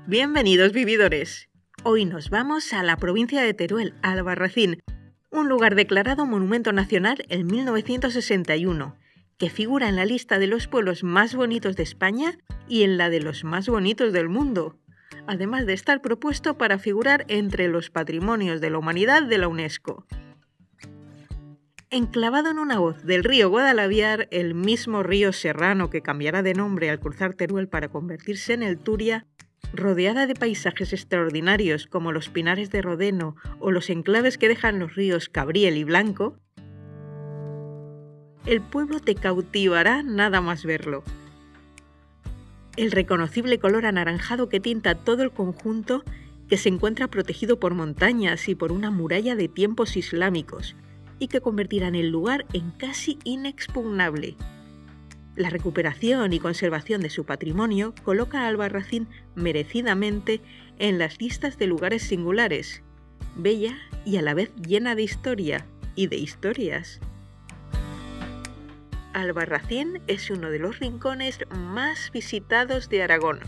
Bienvenidos vividores. Hoy nos vamos a la provincia de Teruel, Albarracín, un lugar declarado Monumento Nacional en 1961, que figura en la lista de los pueblos más bonitos de España y en la de los más bonitos del mundo, además de estar propuesto para figurar entre los Patrimonios de la Humanidad de la UNESCO. Enclavado en una hoz del río Guadalaviar, el mismo río Serrano que cambiará de nombre al cruzar Teruel para convertirse en el Turia, rodeada de paisajes extraordinarios como los pinares de Rodeno o los enclaves que dejan los ríos Cabriel y Blanco, el pueblo te cautivará nada más verlo. El reconocible color anaranjado que tinta todo el conjunto, que se encuentra protegido por montañas y por una muralla de tiempos islámicos, y que convertirán el lugar en casi inexpugnable. La recuperación y conservación de su patrimonio coloca a Albarracín merecidamente en las listas de lugares singulares, bella y a la vez llena de historia y de historias. Albarracín es uno de los rincones más visitados de Aragón.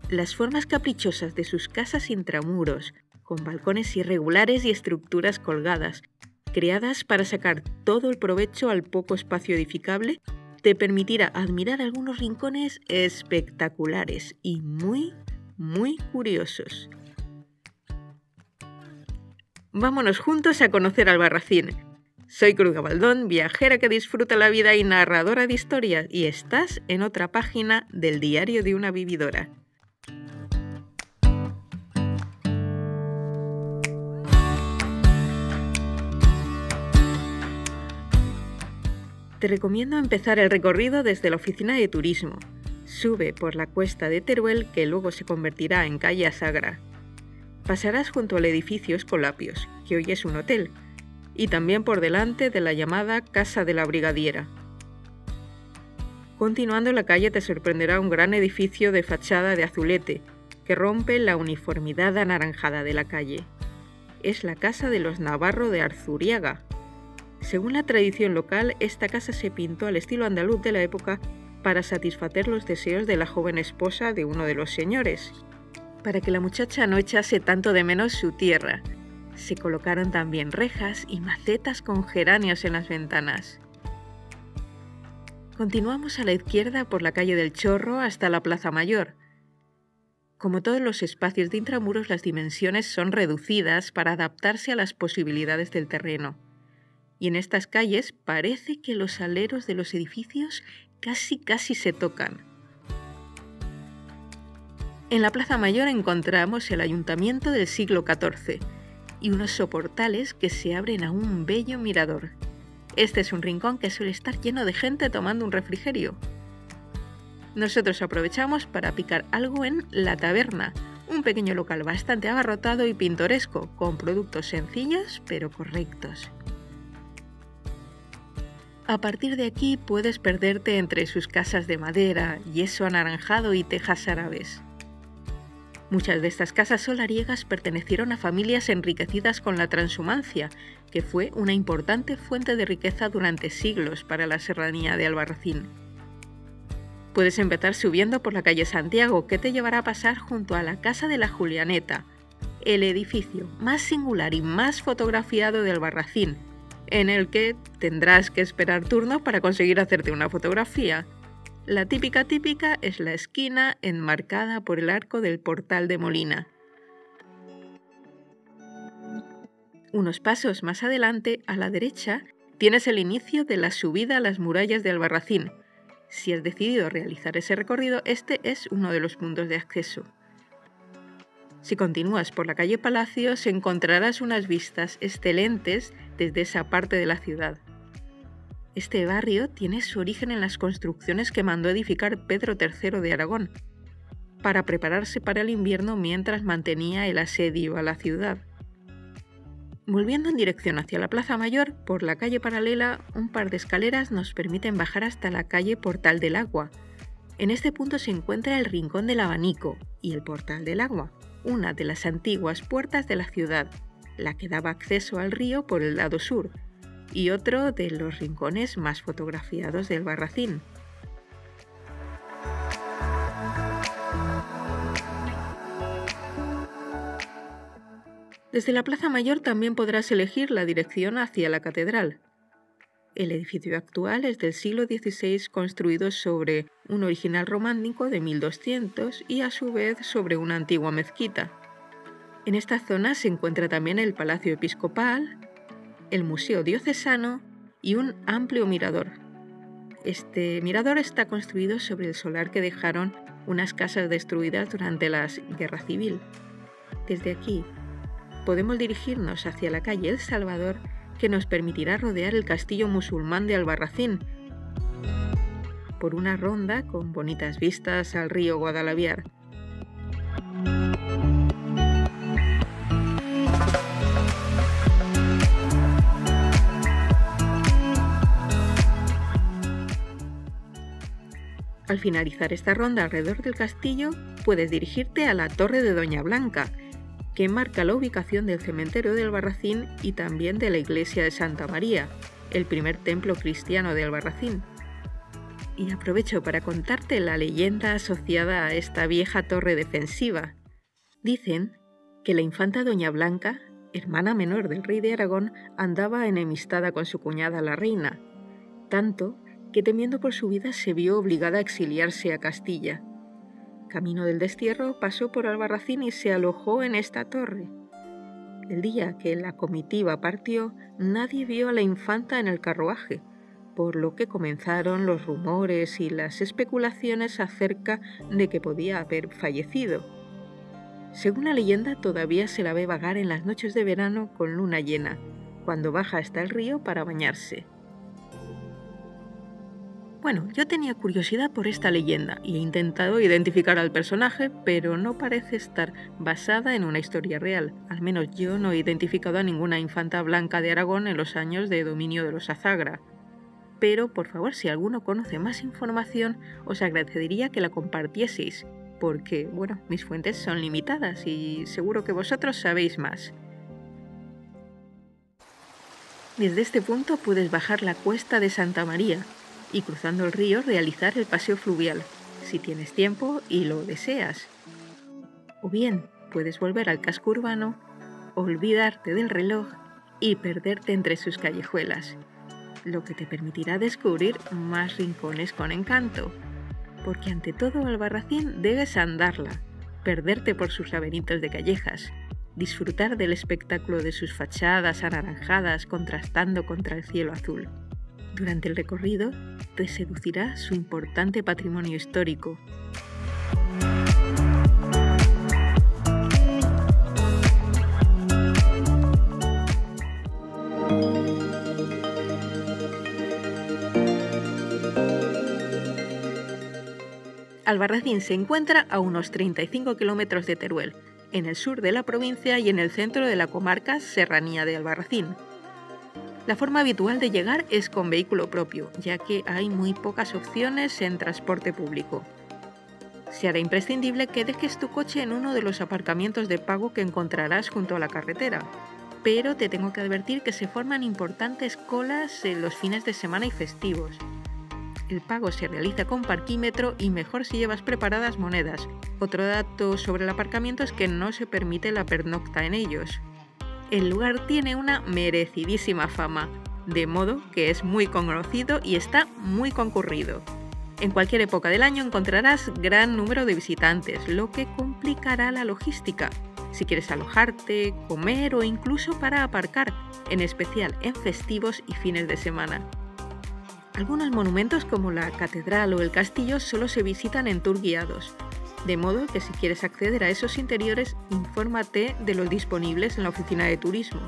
Las formas caprichosas de sus casas intramuros, con balcones irregulares y estructuras colgadas, creadas para sacar todo el provecho al poco espacio edificable, te permitirá admirar algunos rincones espectaculares y muy curiosos. Vámonos juntos a conocer Albarracín. Soy Cruz Gabaldón, viajera que disfruta la vida y narradora de historias, y estás en otra página del diario de una vividora. Te recomiendo empezar el recorrido desde la oficina de turismo. Sube por la cuesta de Teruel, que luego se convertirá en calle Asagra. Pasarás junto al edificio Escolapios, que hoy es un hotel, y también por delante de la llamada Casa de la Brigadiera. Continuando la calle te sorprenderá un gran edificio de fachada de azulete, que rompe la uniformidad anaranjada de la calle. Es la Casa de los Navarro de Arzuriaga. Según la tradición local, esta casa se pintó al estilo andaluz de la época para satisfacer los deseos de la joven esposa de uno de los señores, para que la muchacha no echase tanto de menos su tierra. Se colocaron también rejas y macetas con geranios en las ventanas. Continuamos a la izquierda por la calle del Chorro hasta la Plaza Mayor. Como todos los espacios de intramuros, las dimensiones son reducidas para adaptarse a las posibilidades del terreno. Y en estas calles parece que los aleros de los edificios casi se tocan. En la Plaza Mayor encontramos el ayuntamiento del siglo XIV y unos soportales que se abren a un bello mirador. Este es un rincón que suele estar lleno de gente tomando un refrigerio. Nosotros aprovechamos para picar algo en La Taberna, un pequeño local bastante abarrotado y pintoresco, con productos sencillos pero correctos. A partir de aquí puedes perderte entre sus casas de madera, yeso anaranjado y tejas árabes. Muchas de estas casas solariegas pertenecieron a familias enriquecidas con la transhumancia, que fue una importante fuente de riqueza durante siglos para la serranía de Albarracín. Puedes empezar subiendo por la calle Santiago, que te llevará a pasar junto a la Casa de la Julianeta, el edificio más singular y más fotografiado de Albarracín, en el que tendrás que esperar turno para conseguir hacerte una fotografía. La típica es la esquina enmarcada por el arco del Portal de Molina. Unos pasos más adelante, a la derecha, tienes el inicio de la subida a las murallas de Albarracín. Si has decidido realizar ese recorrido, este es uno de los puntos de acceso. Si continúas por la calle Palacios, encontrarás unas vistas excelentes desde esa parte de la ciudad. Este barrio tiene su origen en las construcciones que mandó edificar Pedro III de Aragón, para prepararse para el invierno mientras mantenía el asedio a la ciudad. Volviendo en dirección hacia la Plaza Mayor, por la calle paralela, un par de escaleras nos permiten bajar hasta la calle Portal del Agua. En este punto se encuentra el Rincón del Abanico y el Portal del Agua, una de las antiguas puertas de la ciudad, la que daba acceso al río por el lado sur, y otro de los rincones más fotografiados de Albarracín. Desde la Plaza Mayor también podrás elegir la dirección hacia la catedral. El edificio actual es del siglo XVI, construido sobre un original románico de 1200 y a su vez sobre una antigua mezquita. En esta zona se encuentra también el Palacio Episcopal, el Museo Diocesano y un amplio mirador. Este mirador está construido sobre el solar que dejaron unas casas destruidas durante la Guerra Civil. Desde aquí podemos dirigirnos hacia la calle El Salvador, que nos permitirá rodear el castillo musulmán de Albarracín por una ronda con bonitas vistas al río Guadalaviar. Al finalizar esta ronda alrededor del castillo, puedes dirigirte a la Torre de Doña Blanca, que marca la ubicación del cementerio de Albarracín y también de la iglesia de Santa María, el primer templo cristiano de Albarracín. Y aprovecho para contarte la leyenda asociada a esta vieja torre defensiva. Dicen que la infanta Doña Blanca, hermana menor del rey de Aragón, andaba enemistada con su cuñada la reina, tanto que temiendo por su vida se vio obligada a exiliarse a Castilla. Camino del destierro pasó por Albarracín y se alojó en esta torre. El día que la comitiva partió, nadie vio a la infanta en el carruaje, por lo que comenzaron los rumores y las especulaciones acerca de que podía haber fallecido. Según la leyenda, todavía se la ve vagar en las noches de verano con luna llena, cuando baja hasta el río para bañarse. Bueno, yo tenía curiosidad por esta leyenda y he intentado identificar al personaje, pero no parece estar basada en una historia real. Al menos yo no he identificado a ninguna infanta blanca de Aragón en los años de dominio de los Azagra. Pero, por favor, si alguno conoce más información, os agradecería que la compartieseis, porque, bueno, mis fuentes son limitadas y seguro que vosotros sabéis más. Desde este punto puedes bajar la cuesta de Santa María y cruzando el río realizar el paseo fluvial, si tienes tiempo y lo deseas. O bien puedes volver al casco urbano, olvidarte del reloj y perderte entre sus callejuelas, lo que te permitirá descubrir más rincones con encanto, porque ante todo Albarracín debes andarla, perderte por sus laberintos de callejas, disfrutar del espectáculo de sus fachadas anaranjadas contrastando contra el cielo azul. Durante el recorrido te seducirá su importante patrimonio histórico. Albarracín se encuentra a unos 35 kilómetros de Teruel, en el sur de la provincia y en el centro de la comarca serranía de Albarracín. La forma habitual de llegar es con vehículo propio, ya que hay muy pocas opciones en transporte público. Se hará imprescindible que dejes tu coche en uno de los aparcamientos de pago que encontrarás junto a la carretera, pero te tengo que advertir que se forman importantes colas en los fines de semana y festivos. El pago se realiza con parquímetro y mejor si llevas preparadas monedas. Otro dato sobre el aparcamiento es que no se permite la pernocta en ellos. El lugar tiene una merecidísima fama, de modo que es muy conocido y está muy concurrido. En cualquier época del año encontrarás gran número de visitantes, lo que complicará la logística, si quieres alojarte, comer o incluso para aparcar, en especial en festivos y fines de semana. Algunos monumentos como la catedral o el castillo solo se visitan en tour guiados, de modo que si quieres acceder a esos interiores, infórmate de los disponibles en la oficina de turismo.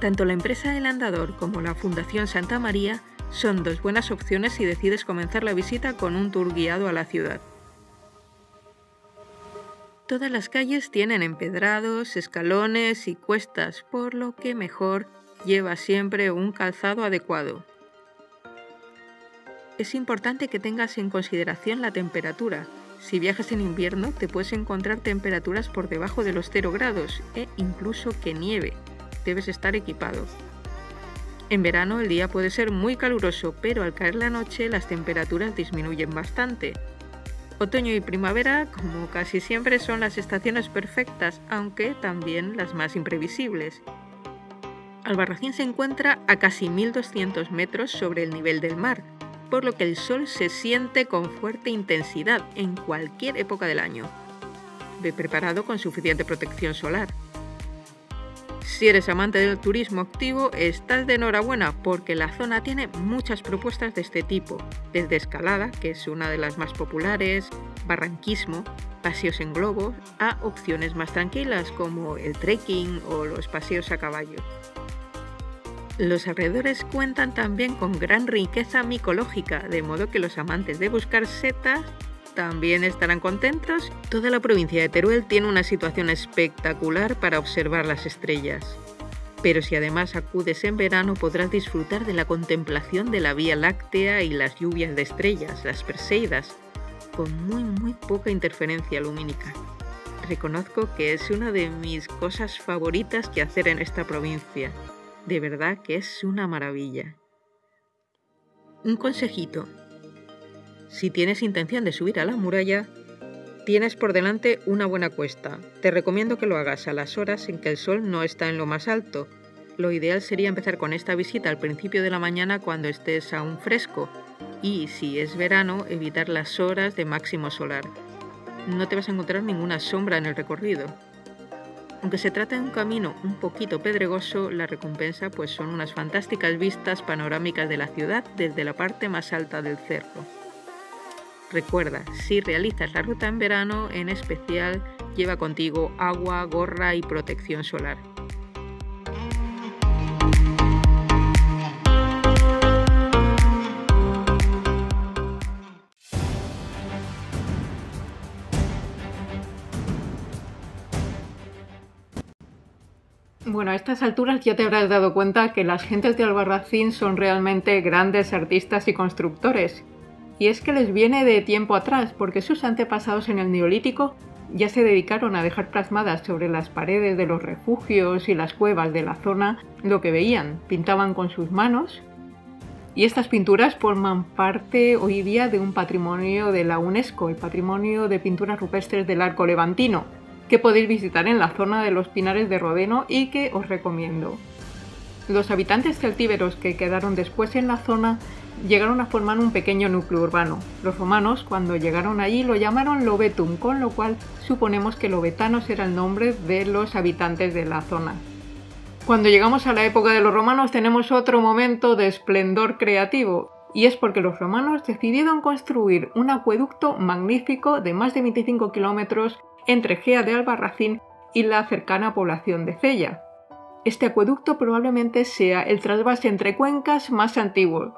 Tanto la empresa El Andador como la Fundación Santa María son dos buenas opciones si decides comenzar la visita con un tour guiado a la ciudad. Todas las calles tienen empedrados, escalones y cuestas, por lo que mejor lleva siempre un calzado adecuado. Es importante que tengas en consideración la temperatura. Si viajas en invierno, te puedes encontrar temperaturas por debajo de los 0 grados e incluso que nieve. Debes estar equipado. En verano el día puede ser muy caluroso, pero al caer la noche las temperaturas disminuyen bastante. Otoño y primavera, como casi siempre, son las estaciones perfectas, aunque también las más imprevisibles. Albarracín se encuentra a casi 1200 metros sobre el nivel del mar, por lo que el sol se siente con fuerte intensidad en cualquier época del año. Ve preparado con suficiente protección solar. Si eres amante del turismo activo, estás de enhorabuena porque la zona tiene muchas propuestas de este tipo, desde escalada, que es una de las más populares, barranquismo, paseos en globo, a opciones más tranquilas como el trekking o los paseos a caballo. Los alrededores cuentan también con gran riqueza micológica, de modo que los amantes de buscar setas también estarán contentos. Toda la provincia de Teruel tiene una situación espectacular para observar las estrellas. Pero si además acudes en verano podrás disfrutar de la contemplación de la Vía Láctea y las lluvias de estrellas, las Perseidas, con muy poca interferencia lumínica. Reconozco que es una de mis cosas favoritas que hacer en esta provincia. De verdad que es una maravilla. Un consejito. Si tienes intención de subir a la muralla, tienes por delante una buena cuesta. Te recomiendo que lo hagas a las horas en que el sol no está en lo más alto. Lo ideal sería empezar con esta visita al principio de la mañana cuando estés aún fresco y, si es verano, evitar las horas de máximo solar. No te vas a encontrar ninguna sombra en el recorrido. Aunque se trata de un camino un poquito pedregoso, la recompensa pues son unas fantásticas vistas panorámicas de la ciudad desde la parte más alta del cerro. Recuerda, si realizas la ruta en verano, en especial, lleva contigo agua, gorra y protección solar. Bueno, a estas alturas ya te habrás dado cuenta que las gentes de Albarracín son realmente grandes artistas y constructores. Y es que les viene de tiempo atrás, porque sus antepasados en el Neolítico ya se dedicaron a dejar plasmadas sobre las paredes de los refugios y las cuevas de la zona lo que veían, pintaban con sus manos. Y estas pinturas forman parte hoy día de un patrimonio de la UNESCO, el patrimonio de pinturas rupestres del arco levantino, que podéis visitar en la zona de los Pinares de Rodeno y que os recomiendo. Los habitantes celtíberos que quedaron después en la zona llegaron a formar un pequeño núcleo urbano. Los romanos, cuando llegaron allí, lo llamaron Lobetum, con lo cual suponemos que lobetanos era el nombre de los habitantes de la zona. Cuando llegamos a la época de los romanos tenemos otro momento de esplendor creativo, y es porque los romanos decidieron construir un acueducto magnífico de más de 25 kilómetros entre Gea de Albarracín y la cercana población de Cella. Este acueducto probablemente sea el trasvase entre cuencas más antiguo.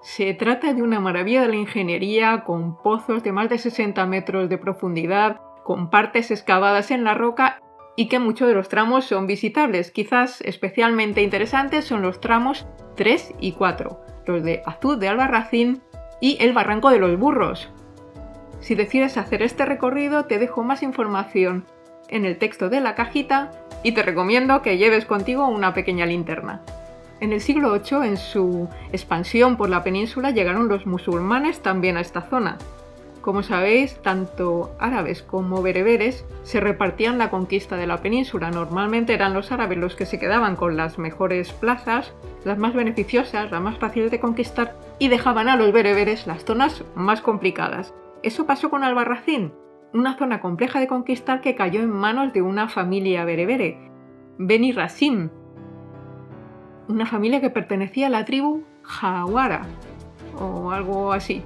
Se trata de una maravilla de la ingeniería, con pozos de más de 60 metros de profundidad, con partes excavadas en la roca y que muchos de los tramos son visitables. Quizás especialmente interesantes son los tramos 3 y 4, los de Azud de Albarracín y el Barranco de los Burros. Si decides hacer este recorrido, te dejo más información en el texto de la cajita y te recomiendo que lleves contigo una pequeña linterna. En el siglo VIII, en su expansión por la península, llegaron los musulmanes también a esta zona. Como sabéis, tanto árabes como bereberes se repartían la conquista de la península. Normalmente eran los árabes los que se quedaban con las mejores plazas, las más beneficiosas, las más fáciles de conquistar, y dejaban a los bereberes las zonas más complicadas. Eso pasó con Albarracín, una zona compleja de conquistar que cayó en manos de una familia berebere, Beni Rasim, una familia que pertenecía a la tribu Jawara, o algo así.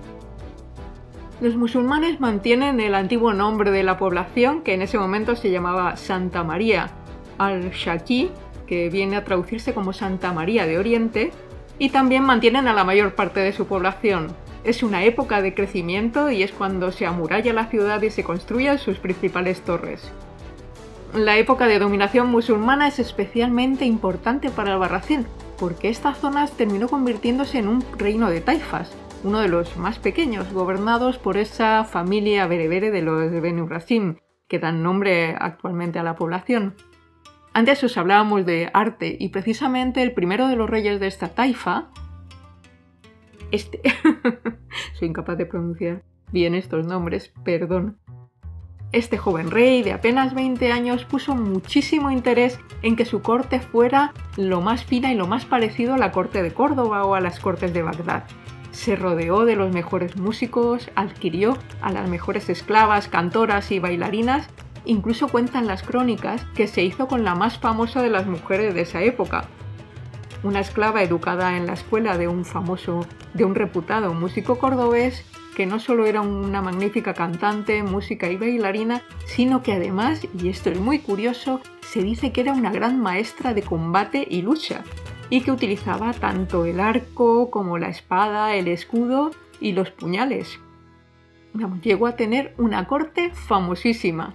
Los musulmanes mantienen el antiguo nombre de la población, que en ese momento se llamaba Santa María al-Shaki, que viene a traducirse como Santa María de Oriente, y también mantienen a la mayor parte de su población. Es una época de crecimiento y es cuando se amuralla la ciudad y se construyen sus principales torres. La época de dominación musulmana es especialmente importante para Albarracín, porque esta zona terminó convirtiéndose en un reino de taifas, uno de los más pequeños, gobernados por esa familia berebere de los Benu Rasim, que dan nombre actualmente a la población. Antes os hablábamos de arte, y precisamente el primero de los reyes de esta taifa, soy incapaz de pronunciar, bien estos nombres, perdón. Este joven rey de apenas 20 años puso muchísimo interés en que su corte fuera lo más fina y lo más parecido a la corte de Córdoba o a las cortes de Bagdad. Se rodeó de los mejores músicos, adquirió a las mejores esclavas, cantoras y bailarinas. Incluso cuentan las crónicas que se hizo con la más famosa de las mujeres de esa época, una esclava educada en la escuela de un reputado músico cordobés, que no solo era una magnífica cantante, música y bailarina, sino que además, y esto es muy curioso, se dice que era una gran maestra de combate y lucha, y que utilizaba tanto el arco como la espada, el escudo y los puñales. Llegó a tener una corte famosísima.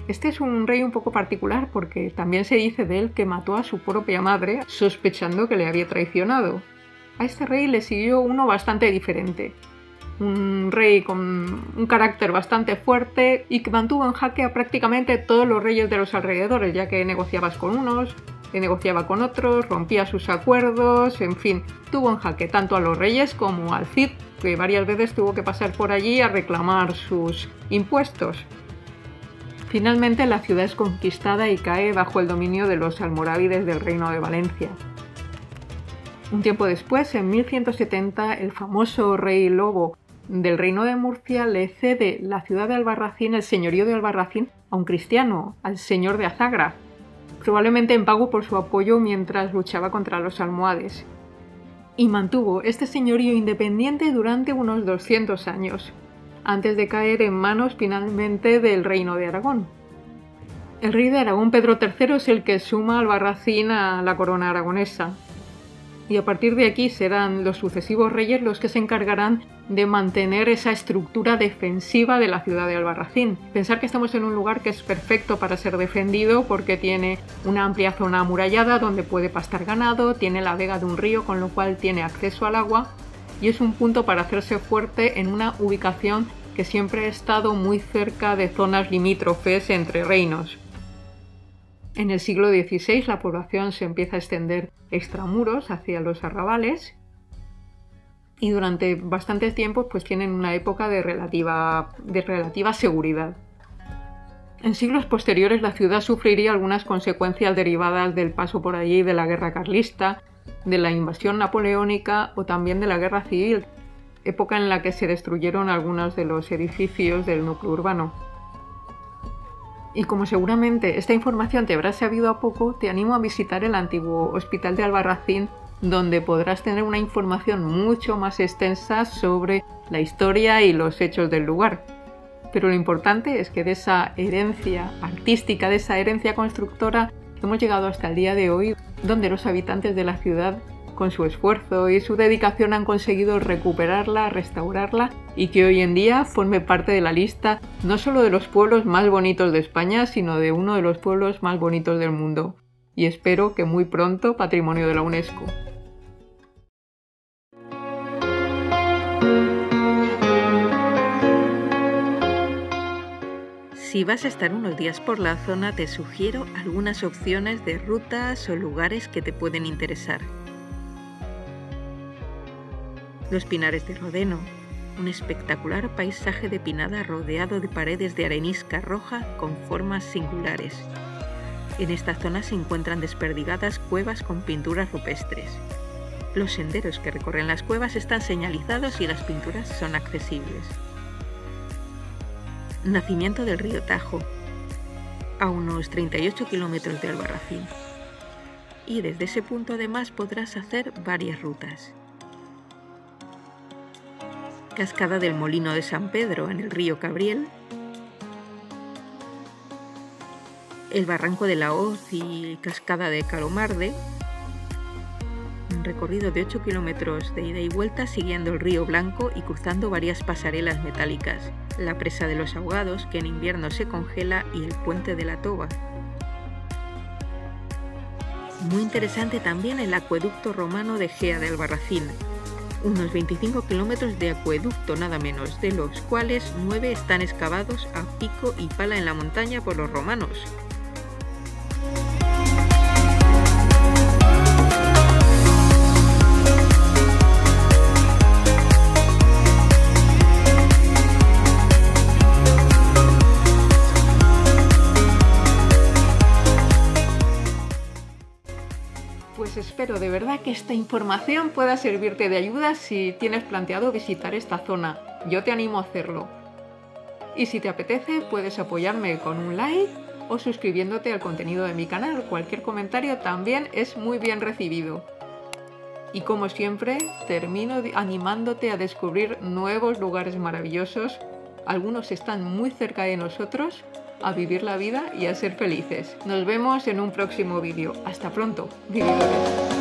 Este es un rey un poco particular porque también se dice de él que mató a su propia madre sospechando que le había traicionado. A este rey le siguió uno bastante diferente. Un rey con un carácter bastante fuerte y que mantuvo en jaque a prácticamente todos los reyes de los alrededores, ya que negociabas con unos, negociaba con otros, rompía sus acuerdos, en fin, tuvo en jaque tanto a los reyes como al Cid, que varias veces tuvo que pasar por allí a reclamar sus impuestos. Finalmente la ciudad es conquistada y cae bajo el dominio de los almorávides del Reino de Valencia. Un tiempo después, en 1170, el famoso rey Lobo del Reino de Murcia le cede la ciudad de Albarracín, el señorío de Albarracín, a un cristiano, al señor de Azagra, probablemente en pago por su apoyo mientras luchaba contra los almohades. Y mantuvo este señorío independiente durante unos 200 años, antes de caer en manos finalmente del Reino de Aragón. El rey de Aragón, Pedro III, es el que suma Albarracín a la corona aragonesa. Y a partir de aquí serán los sucesivos reyes los que se encargarán de mantener esa estructura defensiva de la ciudad de Albarracín. Pensar que estamos en un lugar que es perfecto para ser defendido porque tiene una amplia zona amurallada donde puede pastar ganado, tiene la vega de un río con lo cual tiene acceso al agua y es un punto para hacerse fuerte en una ubicación que siempre ha estado muy cerca de zonas limítrofes entre reinos. En el siglo XVI la población se empieza a extender extramuros hacia los arrabales y durante bastantes tiempos pues tienen una época de relativa seguridad. En siglos posteriores la ciudad sufriría algunas consecuencias derivadas del paso por allí de la guerra carlista, de la invasión napoleónica o también de la guerra civil, época en la que se destruyeron algunos de los edificios del núcleo urbano. Y como seguramente esta información te habrá sabido a poco, te animo a visitar el antiguo Hospital de Albarracín, donde podrás tener una información mucho más extensa sobre la historia y los hechos del lugar. Pero lo importante es que de esa herencia artística, de esa herencia constructora, hemos llegado hasta el día de hoy, donde los habitantes de la ciudad, con su esfuerzo y su dedicación, han conseguido recuperarla, restaurarla y que hoy en día forme parte de la lista no solo de los pueblos más bonitos de España, sino de uno de los pueblos más bonitos del mundo. Y espero que muy pronto Patrimonio de la UNESCO. Si vas a estar unos días por la zona, te sugiero algunas opciones de rutas o lugares que te pueden interesar. Los Pinares de Rodeno, un espectacular paisaje de pinada rodeado de paredes de arenisca roja con formas singulares. En esta zona se encuentran desperdigadas cuevas con pinturas rupestres. Los senderos que recorren las cuevas están señalizados y las pinturas son accesibles. Nacimiento del río Tajo, a unos 38 kilómetros de Albarracín. Y desde ese punto además podrás hacer varias rutas. Cascada del Molino de San Pedro en el río Cabriel, el Barranco de la Hoz y Cascada de Calomarde, un recorrido de 8 kilómetros de ida y vuelta siguiendo el río Blanco y cruzando varias pasarelas metálicas, la presa de los Ahogados, que en invierno se congela, y el puente de la Toba. Muy interesante también el acueducto romano de Gea de Albarracín, unos 25 kilómetros de acueducto nada menos, de los cuales 9 están excavados a pico y pala en la montaña por los romanos. Espero de verdad que esta información pueda servirte de ayuda si tienes planteado visitar esta zona. Yo te animo a hacerlo. Y si te apetece, puedes apoyarme con un like o suscribiéndote al contenido de mi canal. Cualquier comentario también es muy bien recibido. Y como siempre, termino animándote a descubrir nuevos lugares maravillosos. Algunos están muy cerca de nosotros, a vivir la vida y a ser felices. Nos vemos en un próximo vídeo. Hasta pronto, vividores.